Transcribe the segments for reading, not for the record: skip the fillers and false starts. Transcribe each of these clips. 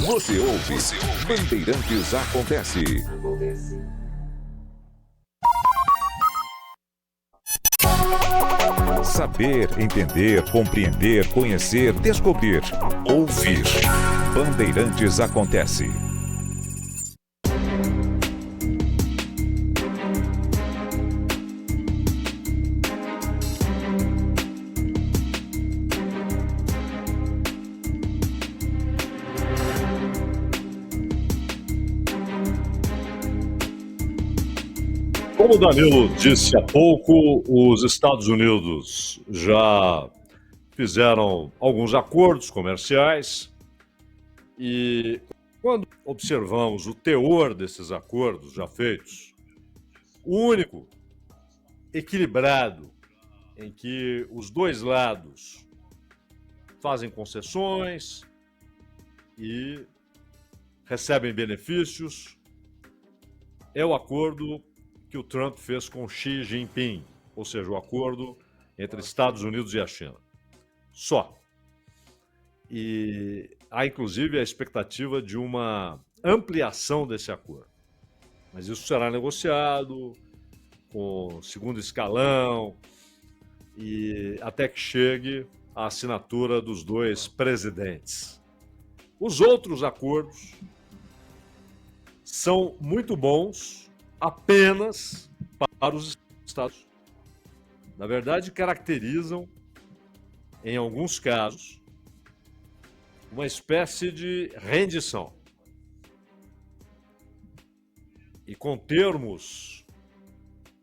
Você ouve Bandeirantes Acontece. Saber, entender, compreender, conhecer, descobrir, ouvir. Bandeirantes Acontece. Como o Danilo disse há pouco, os Estados Unidos já fizeram alguns acordos comerciais e quando observamos o teor desses acordos já feitos, o único equilibrado em que os dois lados fazem concessões e recebem benefícios é o acordo que o Trump fez com Xi Jinping, ou seja, o acordo entre Estados Unidos e a China. Só. E há, inclusive, a expectativa de uma ampliação desse acordo. Mas isso será negociado com segundo escalão e até que chegue à assinatura dos dois presidentes. Os outros acordos são muito bons apenas para os Estados. Na verdade, caracterizam, em alguns casos, uma espécie de rendição. E com termos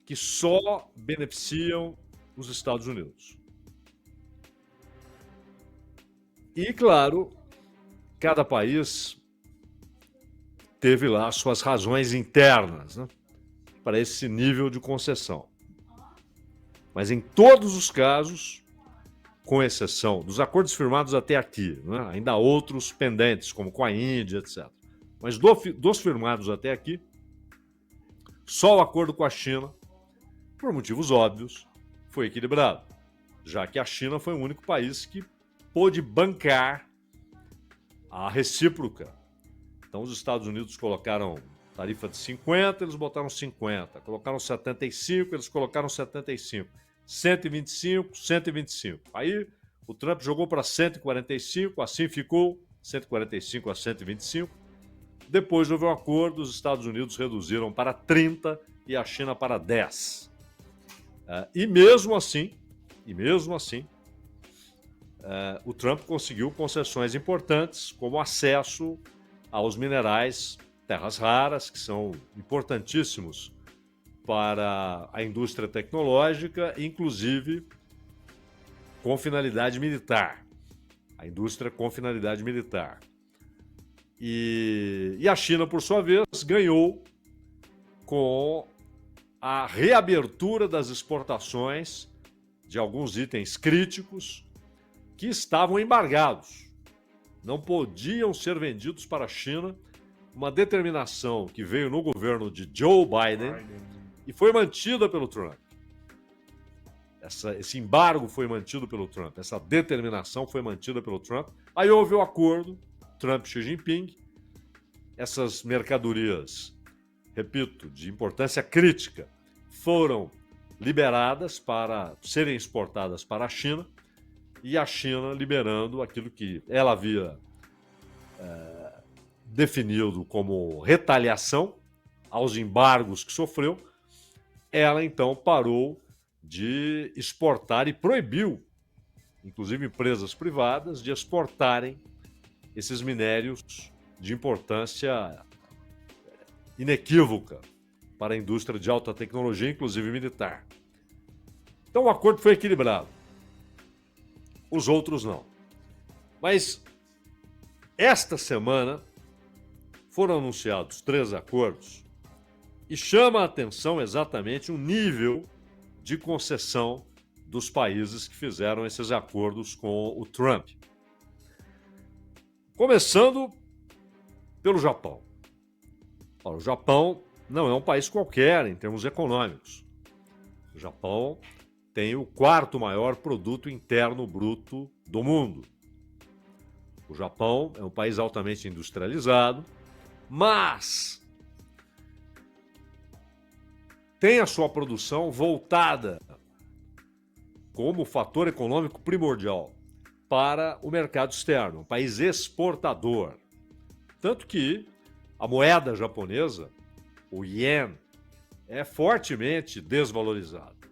que só beneficiam os Estados Unidos. E, claro, cada país teve lá suas razões internas, né, para esse nível de concessão. Mas em todos os casos, com exceção dos acordos firmados até aqui, né, ainda há outros pendentes, como com a Índia, etc. Mas dos firmados até aqui, só o acordo com a China, por motivos óbvios, foi equilibrado, já que a China foi o único país que pôde bancar a recíproca. Então, os Estados Unidos colocaram tarifa de 50, eles botaram 50. Colocaram 75, eles colocaram 75. 125, 125. Aí, o Trump jogou para 145, assim ficou, 145 a 125. Depois houve um acordo, os Estados Unidos reduziram para 30 e a China para 10. E mesmo assim, o Trump conseguiu concessões importantes, como acesso aos minerais, terras raras, que são importantíssimos para a indústria tecnológica, inclusive com finalidade militar. A indústria com finalidade militar. E a China, por sua vez, ganhou com a reabertura das exportações de alguns itens críticos que estavam embargados. Não podiam ser vendidos para a China, uma determinação que veio no governo de Joe Biden e foi mantida pelo Trump. Esse embargo foi mantido pelo Trump, essa determinação foi mantida pelo Trump. Aí houve o acordo Trump-Xi Jinping, essas mercadorias, repito, de importância crítica, foram liberadas para serem exportadas para a China, e a China liberando aquilo que ela havia definido como retaliação aos embargos que sofreu. Ela então parou de exportar e proibiu, inclusive empresas privadas, de exportarem esses minérios de importância inequívoca para a indústria de alta tecnologia, inclusive militar. Então o acordo foi equilibrado. Os outros não. Mas esta semana foram anunciados 3 acordos e chama a atenção exatamente o nível de concessão dos países que fizeram esses acordos com o Trump. Começando pelo Japão. O Japão não é um país qualquer em termos econômicos. O Japão tem o 4º maior produto interno bruto do mundo. O Japão é um país altamente industrializado, mas tem a sua produção voltada como fator econômico primordial para o mercado externo, um país exportador. Tanto que a moeda japonesa, o ien, é fortemente desvalorizado,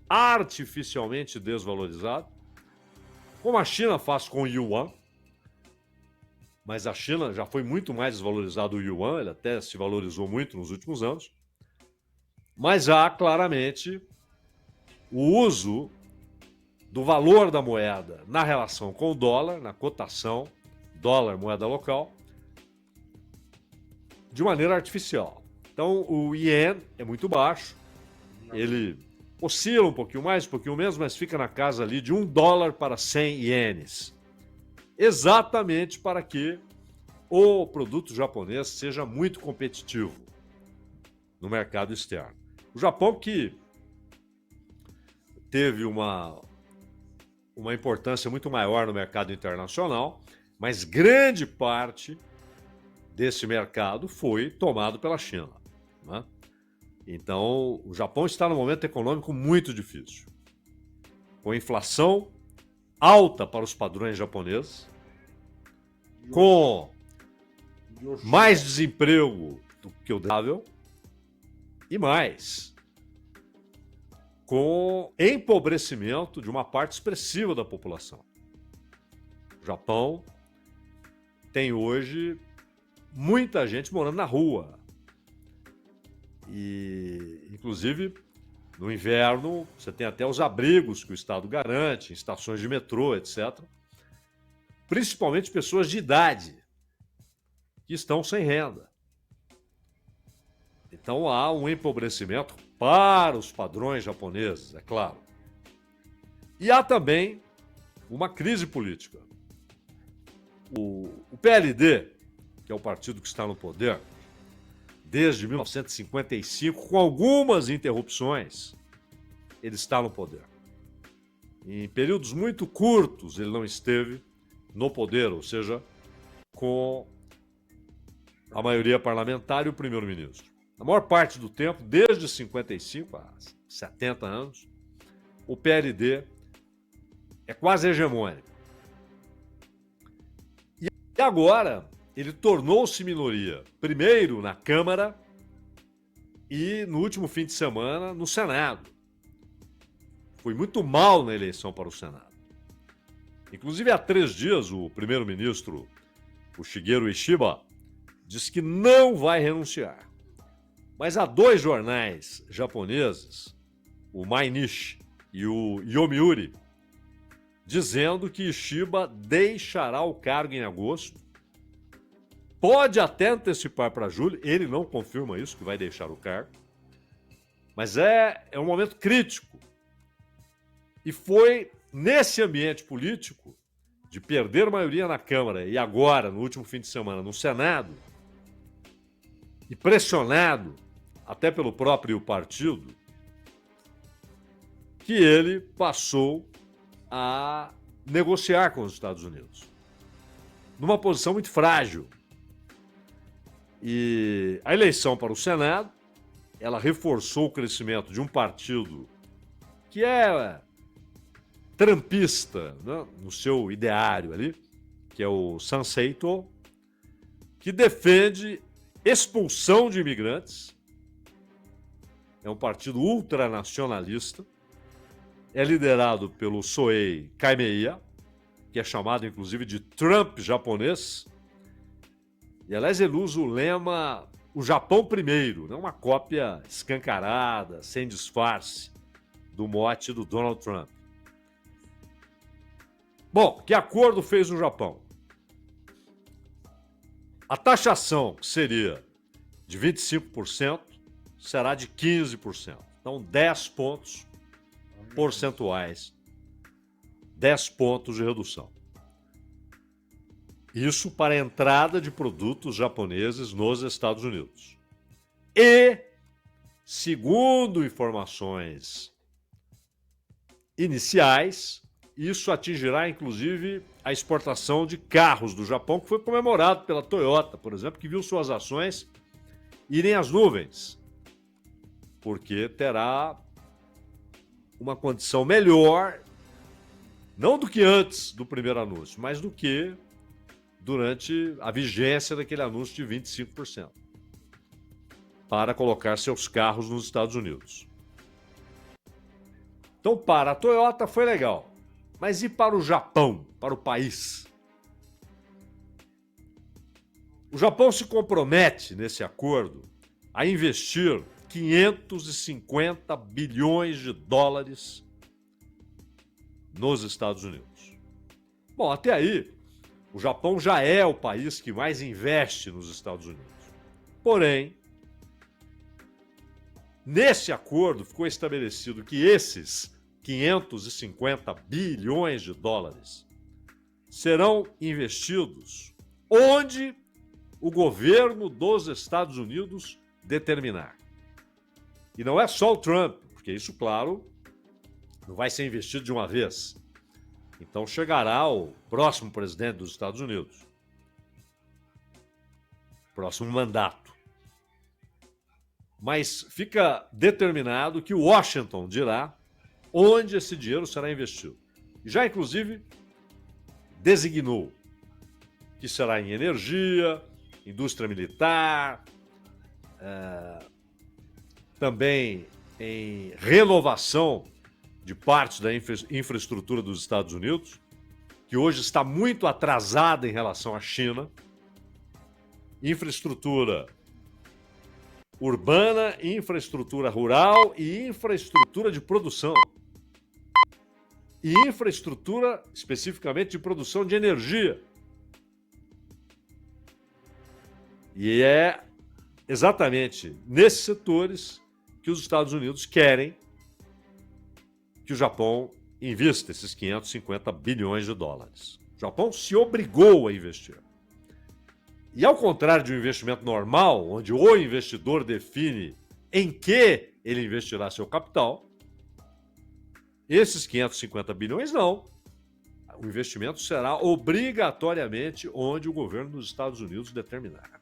artificialmente desvalorizado, como a China faz com o yuan, mas a China já foi muito mais desvalorizado o yuan, ele até se valorizou muito nos últimos anos, mas há claramente o uso do valor da moeda na relação com o dólar, na cotação, dólar, moeda local, de maneira artificial. Então, o ien é muito baixo, ele oscila um pouquinho mais, um pouquinho menos, mas fica na casa ali de $1 para 100 ienes. Exatamente para que o produto japonês seja muito competitivo no mercado externo. O Japão, que teve uma importância muito maior no mercado internacional, mas grande parte desse mercado foi tomado pela China, né? Então, o Japão está num momento econômico muito difícil, com inflação alta para os padrões japoneses, com mais desemprego do que o desejável e mais, com empobrecimento de uma parte expressiva da população. O Japão tem hoje muita gente morando na rua. E, inclusive, no inverno, você tem até os abrigos que o Estado garante, em estações de metrô, etc. Principalmente pessoas de idade que estão sem renda. Então há um empobrecimento para os padrões japoneses, é claro. E há também uma crise política. O PLD, que é o partido que está no poder desde 1955, com algumas interrupções, ele está no poder. Em períodos muito curtos ele não esteve no poder, ou seja, com a maioria parlamentar e o primeiro-ministro. Na maior parte do tempo, desde 55 a 70 anos, o PLD é quase hegemônico. E agora ele tornou-se minoria, primeiro na Câmara e no último fim de semana no Senado. Foi muito mal na eleição para o Senado. Inclusive, há 3 dias, o primeiro-ministro, o Shigeru Ishiba, disse que não vai renunciar. Mas há 2 jornais japoneses, o Mainichi e o Yomiuri, dizendo que Ishiba deixará o cargo em agosto. Pode até antecipar para julho, ele não confirma isso, que vai deixar o cargo. Mas é um momento crítico. E foi nesse ambiente político, de perder maioria na Câmara e agora, no último fim de semana, no Senado, e pressionado até pelo próprio partido, que ele passou a negociar com os Estados Unidos. Numa posição muito frágil. E a eleição para o Senado, ela reforçou o crescimento de um partido que é trampista, né, no seu ideário ali, que é o Sanseito, que defende expulsão de imigrantes. É um partido ultranacionalista. É liderado pelo Soei Kaimeia, que é chamado inclusive de Trump japonês. E, aliás, ele usa o lema "o Japão primeiro", né? Uma cópia escancarada, sem disfarce, do mote do Donald Trump. Bom, que acordo fez o Japão? A taxação, que seria de 25%, será de 15%. Então, 10 pontos percentuais. 10 pontos de redução. Isso para a entrada de produtos japoneses nos Estados Unidos. E, segundo informações iniciais, isso atingirá inclusive a exportação de carros do Japão, que foi comemorado pela Toyota, por exemplo, que viu suas ações irem às nuvens, porque terá uma condição melhor, não do que antes do primeiro anúncio, mas do que durante a vigência daquele anúncio de 25%, para colocar seus carros nos Estados Unidos. Então, para a Toyota foi legal. Mas e para o Japão, para o país? O Japão se compromete nesse acordo a investir 550 bilhões de dólares nos Estados Unidos. Bom, até aí, o Japão já é o país que mais investe nos Estados Unidos. Porém, nesse acordo ficou estabelecido que esses 550 bilhões de dólares serão investidos onde o governo dos Estados Unidos determinar. E não é só o Trump, porque isso, claro, não vai ser investido de uma vez. Então chegará o próximo presidente dos Estados Unidos. Próximo mandato. Mas fica determinado que Washington dirá onde esse dinheiro será investido. Já, inclusive, designou que será em energia, indústria militar, também em renovação de partes da infraestrutura dos Estados Unidos, que hoje está muito atrasada em relação à China. Infraestrutura urbana, infraestrutura rural e infraestrutura de produção. E infraestrutura especificamente de produção de energia. E é exatamente nesses setores que os Estados Unidos querem que o Japão invista esses 550 bilhões de dólares. O Japão se obrigou a investir. E ao contrário de um investimento normal, onde o investidor define em que ele investirá seu capital, esses 550 bilhões não. O investimento será obrigatoriamente onde o governo dos Estados Unidos determinar.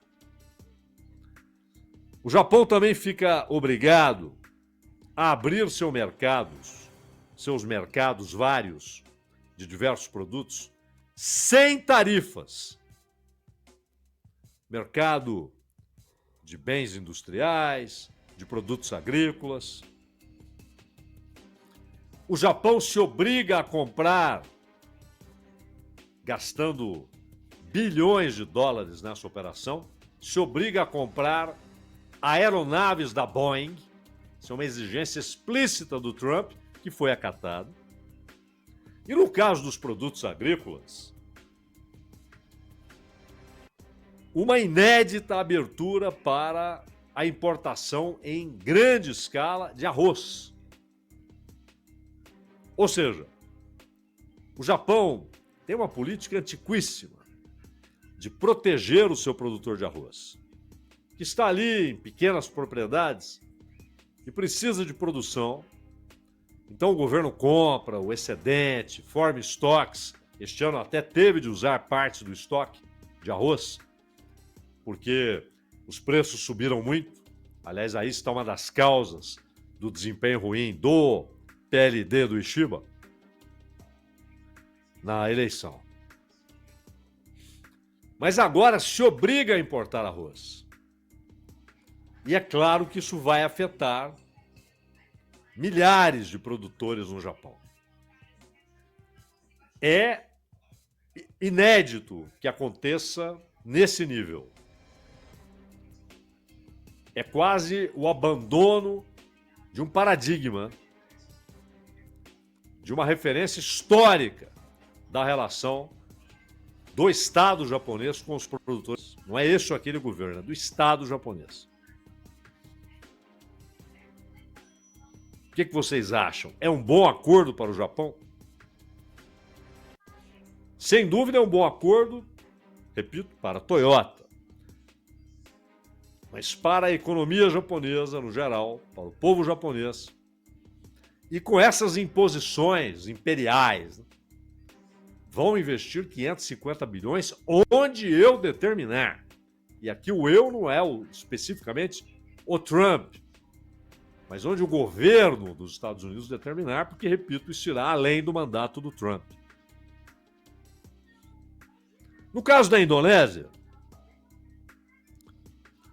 O Japão também fica obrigado a abrir seus mercados vários de diversos produtos, sem tarifas. Mercado de bens industriais, de produtos agrícolas. O Japão se obriga a comprar, gastando bilhões de dólares nessa operação, se obriga a comprar aeronaves da Boeing. Isso é uma exigência explícita do Trump, que foi acatada. E no caso dos produtos agrícolas, uma inédita abertura para a importação em grande escala de arroz. Ou seja, o Japão tem uma política antiquíssima de proteger o seu produtor de arroz, que está ali em pequenas propriedades e precisa de produção. Então o governo compra o excedente, forma estoques. Este ano até teve de usar parte do estoque de arroz, porque os preços subiram muito. Aliás, aí está uma das causas do desempenho ruim do PLD do Ishiba na eleição. Mas agora se obriga a importar arroz. E é claro que isso vai afetar milhares de produtores no Japão. É inédito que aconteça nesse nível. É quase o abandono de um paradigma, de uma referência histórica da relação do Estado japonês com os produtores. Não é esse ou aquele governo, é do Estado japonês. O que vocês acham? É um bom acordo para o Japão? Sem dúvida é um bom acordo, repito, para a Toyota. Mas para a economia japonesa no geral, para o povo japonês, e com essas imposições imperiais, vão investir 550 bilhões onde eu determinar. E aqui o eu não é especificamente o Trump, mas onde o governo dos Estados Unidos determinar, porque, repito, isso irá além do mandato do Trump. No caso da Indonésia,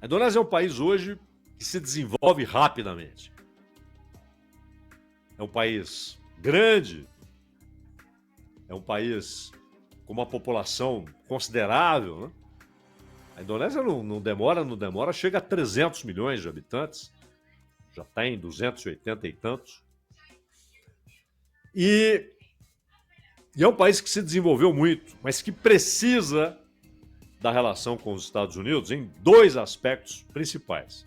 a Indonésia é um país hoje que se desenvolve rapidamente. É um país grande, é um país com uma população considerável, né? A Indonésia não demora, chega a 300 milhões de habitantes, já está em 280 e tantos. E é um país que se desenvolveu muito, mas que precisa da relação com os Estados Unidos em dois aspectos principais.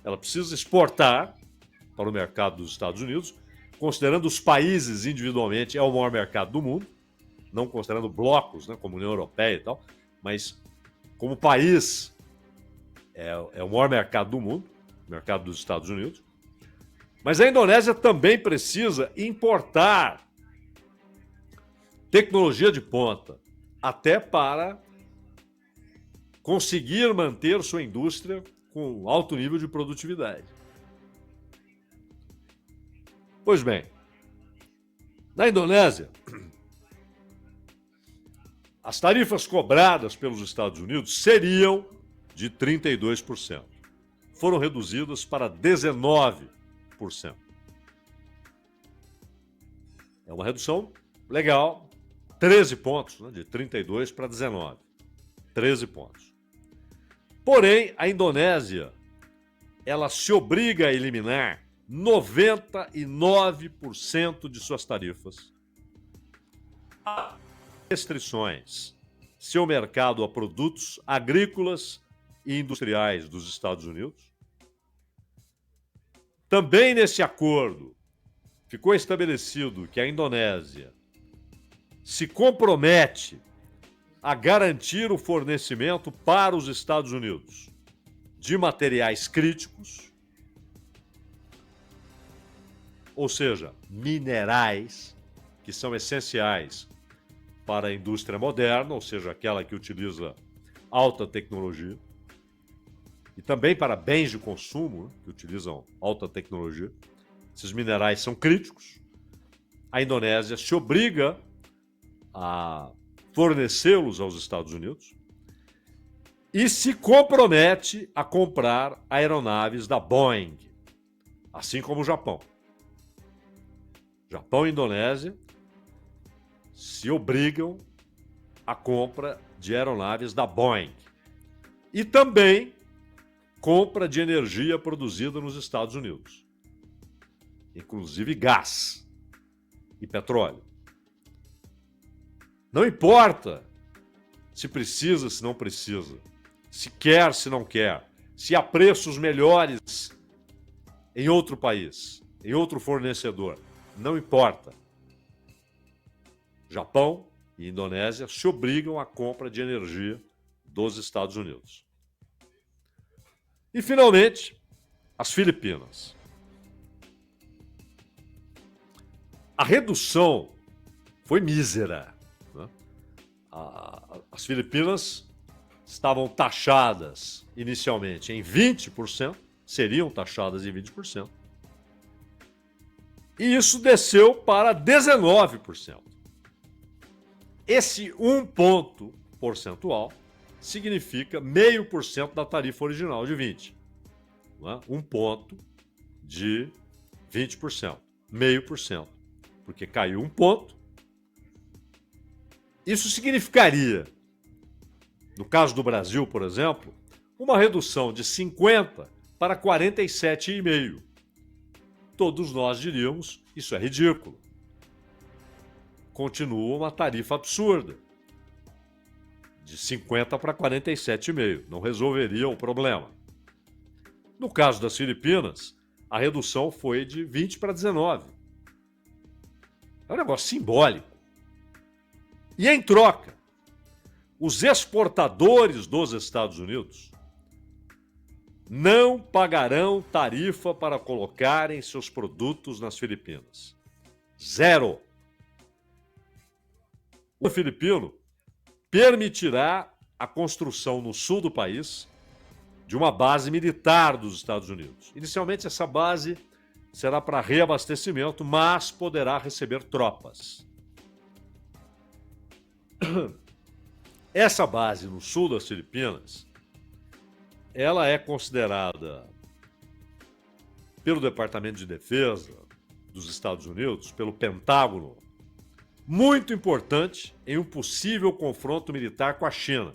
Ela precisa exportar para o mercado dos Estados Unidos, considerando os países individualmente, é o maior mercado do mundo, não considerando blocos, né, como a União Europeia e tal, mas como país é o maior mercado do mundo, o mercado dos Estados Unidos. Mas a Indonésia também precisa importar tecnologia de ponta, até para conseguir manter sua indústria com alto nível de produtividade. Pois bem, na Indonésia, as tarifas cobradas pelos Estados Unidos seriam de 32%. Foram reduzidas para 19%. É uma redução legal, 13 pontos, né, de 32 para 19. 13 pontos. Porém, a Indonésia, ela se obriga a eliminar 99% de suas tarifas. Restrições. Seu mercado a produtos agrícolas e industriais dos Estados Unidos. Também nesse acordo, ficou estabelecido que a Indonésia se compromete a garantir o fornecimento para os Estados Unidos de materiais críticos, ou seja, minerais que são essenciais para a indústria moderna, ou seja, aquela que utiliza alta tecnologia, e também para bens de consumo, né, que utilizam alta tecnologia. Esses minerais são críticos. A Indonésia se obriga a fornecê-los aos Estados Unidos e se compromete a comprar aeronaves da Boeing, assim como o Japão. Japão e Indonésia se obrigam à compra de aeronaves da Boeing e também compra de energia produzida nos Estados Unidos, inclusive gás e petróleo. Não importa se precisa, se não precisa, se quer, se não quer, se há preços melhores em outro país, em outro fornecedor, não importa. Japão e Indonésia se obrigam à compra de energia dos Estados Unidos. E, finalmente, as Filipinas. A redução foi mísera, né? As Filipinas estavam taxadas inicialmente em 20%, seriam taxadas em 20%, e isso desceu para 19%. Esse 1 ponto percentual significa 0,5% da tarifa original de 20%. Né? 1 ponto de 20%, 0,5%, porque caiu 1 ponto. Isso significaria, no caso do Brasil, por exemplo, uma redução de 50% para 47,5%. Todos nós diríamos, isso é ridículo. Continua uma tarifa absurda, de 50% para 47,5%. Não resolveria o problema. No caso das Filipinas, a redução foi de 20% para 19%. É um negócio simbólico. E em troca, os exportadores dos Estados Unidos não pagarão tarifa para colocarem seus produtos nas Filipinas. 0. O filipino permitirá a construção no sul do país de uma base militar dos Estados Unidos. Inicialmente, essa base será para reabastecimento, mas poderá receber tropas. Essa base no sul das Filipinas, ela é considerada pelo Departamento de Defesa dos Estados Unidos, pelo Pentágono, muito importante em um possível confronto militar com a China.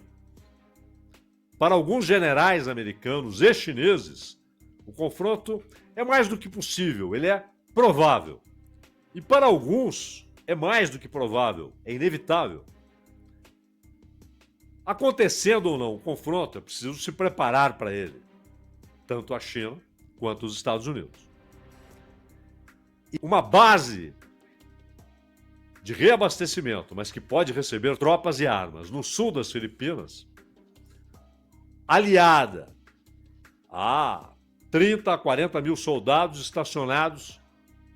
Para alguns generais americanos e chineses, o confronto é mais do que possível, ele é provável. E para alguns, é mais do que provável, é inevitável. Acontecendo ou não o confronto, é preciso se preparar para ele, tanto a China quanto os Estados Unidos. E uma base de reabastecimento, mas que pode receber tropas e armas no sul das Filipinas, aliada a 30 a 40 mil soldados estacionados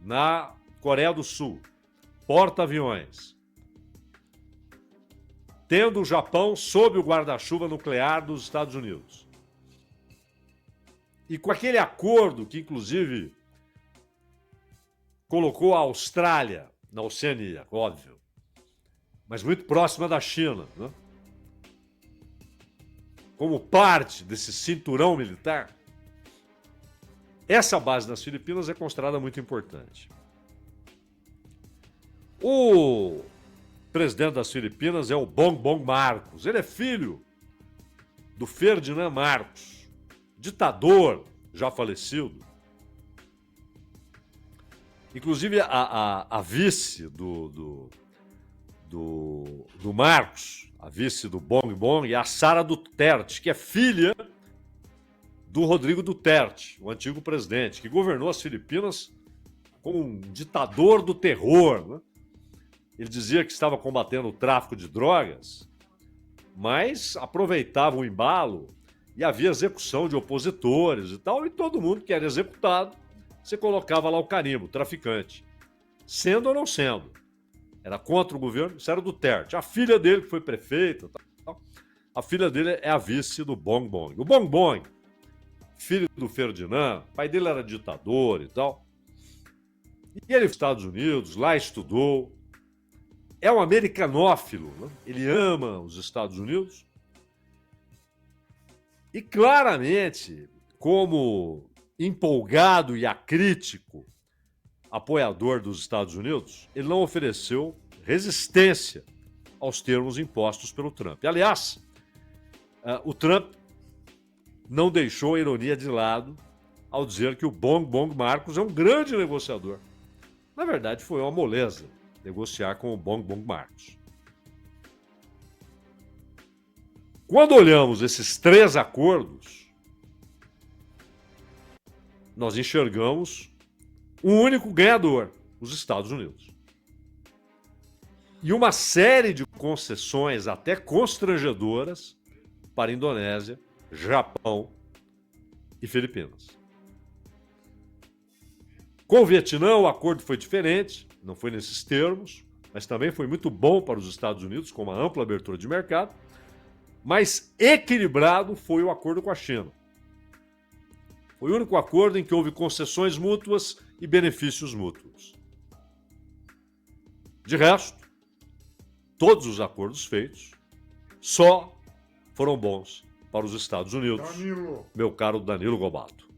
na Coreia do Sul, porta-aviões, tendo o Japão sob o guarda-chuva nuclear dos Estados Unidos. E com aquele acordo que, inclusive, colocou a Austrália na Oceania, óbvio, mas muito próxima da China, né? Como parte desse cinturão militar, essa base nas Filipinas é considerada muito importante. O presidente das Filipinas é o Bongbong Marcos. Ele é filho do Ferdinand Marcos, ditador já falecido. Inclusive, a vice do Marcos, a vice do Bongbong, é a Sara Duterte, que é filha do Rodrigo Duterte, o antigo presidente, que governou as Filipinas como um ditador do terror, né? Ele dizia que estava combatendo o tráfico de drogas, mas aproveitava o embalo e havia execução de opositores e tal, e todo mundo que era executado, você colocava lá o carimbo, traficante. Sendo ou não sendo. Era contra o governo, isso era o Duterte. A filha dele, que foi prefeita, tal, a filha dele é a vice do Bongbong. O Bongbong, filho do Ferdinand, o pai dele era ditador e tal. E ele foi nos Estados Unidos, lá estudou. É um americanófilo, né? Ele ama os Estados Unidos. E claramente, como empolgado e acrítico apoiador dos Estados Unidos, ele não ofereceu resistência aos termos impostos pelo Trump. Aliás, o Trump não deixou a ironia de lado ao dizer que o Bongbong Marcos é um grande negociador. Na verdade, foi uma moleza negociar com o Bongbong Marcos. Quando olhamos esses três acordos, nós enxergamos um único ganhador, os Estados Unidos. E uma série de concessões até constrangedoras para a Indonésia, Japão e Filipinas. Com o Vietnã, o acordo foi diferente, não foi nesses termos, mas também foi muito bom para os Estados Unidos, com uma ampla abertura de mercado, mas equilibrado foi o acordo com a China. Foi o único acordo em que houve concessões mútuas e benefícios mútuos. De resto, todos os acordos feitos só foram bons para os Estados Unidos, meu caro Danilo Gobato.